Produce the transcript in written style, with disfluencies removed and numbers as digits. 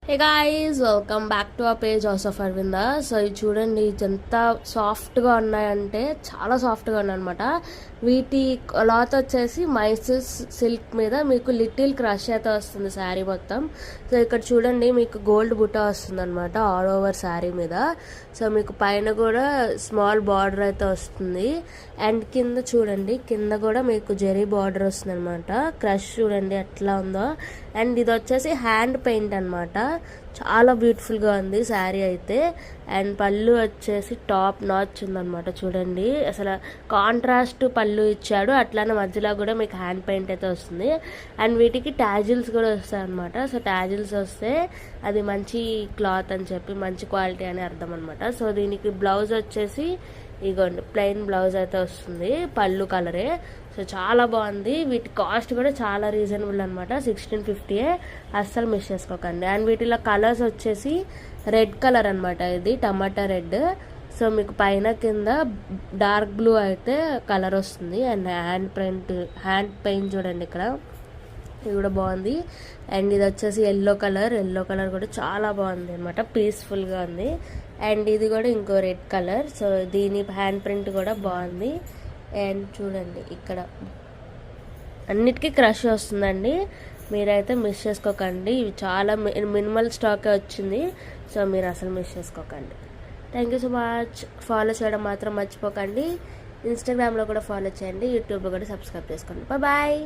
Hey guys, welcome back to our page house of Aravinda. So ఇది చూడండి, ఎంత సాఫ్ట్గా ఉన్నాయంటే చాలా సాఫ్ట్గా ఉన్నాయన్నమాట. వీటి క్లాత్ వచ్చేసి మైసూర్ సిల్క్ మీద మీకు లిటిల్ క్రష్ అయితే వస్తుంది శారీ మొత్తం. సో ఇక్కడ చూడండి, మీకు గోల్డ్ బుట్ట వస్తుంది అనమాట ఆల్ ఓవర్ శారీ మీద. సో మీకు పైన కూడా స్మాల్ బార్డర్ అయితే వస్తుంది. అండ్ కింద చూడండి, కింద కూడా మీకు జెరీ బార్డర్ వస్తుంది అనమాట. క్రష్ చూడండి ఎట్లా ఉందో. అండ్ ఇది వచ్చేసి హ్యాండ్ పెయింట్ అనమాట. చాలా బ్యూటిఫుల్గా ఉంది శారీ అయితే. అండ్ పళ్ళు వచ్చేసి టాప్ నాచ్ ఉందన్నమాట. చూడండి, అసలు కాంట్రాస్ట్ పళ్ళు ఇచ్చాడు. అట్లానే మధ్యలో కూడా మీకు హ్యాండ్ పెయింట్ అయితే వస్తుంది. అండ్ వీటికి టాజిల్స్ కూడా వస్తాయి అనమాట. సో టాజిల్స్ వస్తే అది మంచి క్లాత్ అని చెప్పి, మంచి క్వాలిటీ అని అర్థం అనమాట. సో దీనికి బ్లౌజ్ వచ్చేసి ఇగోండి, ప్లెయిన్ బ్లౌజ్ అయితే వస్తుంది, పళ్ళు కలరే. సో చాలా బాగుంది. వీటి కాస్ట్ కూడా చాలా రీజనబుల్ అనమాట, 1650. అస్సలు మిస్ చేసుకోకండి. అండ్ వీటిలో కలర్స్ వచ్చేసి రెడ్ కలర్ అనమాట, ఇది టమాటా రెడ్. సో మీకు పైన కింద డార్క్ బ్లూ అయితే కలర్ వస్తుంది. అండ్ హ్యాండ్ పెయింట్ చూడండి ఇక్కడ, ఇది కూడా బాగుంది. అండ్ ఇది వచ్చేసి ఎల్లో కలర్ కూడా చాలా బాగుంది అనమాట, పీస్ఫుల్గా ఉంది. అండ్ ఇది కూడా ఇంకో రెడ్ కలర్. సో దీని హ్యాండ్ ప్రింట్ కూడా బాగుంది. అండ్ చూడండి, ఇక్కడ అన్నిటికీ క్రష్ వస్తుందండి, మీరైతే మిస్ చేసుకోకండి. ఇవి చాలా మినిమల్ స్టాకే వచ్చింది. సో మీరు అసలు మిస్ చేసుకోకండి. Thank you so much. Follow చేయడం మాత్రం మర్చిపోకండి. ఇన్స్టాగ్రామ్లో కూడా ఫాలో చేయండి, యూట్యూబ్లో కూడా సబ్స్క్రైబ్ చేసుకోండి. బాయ్.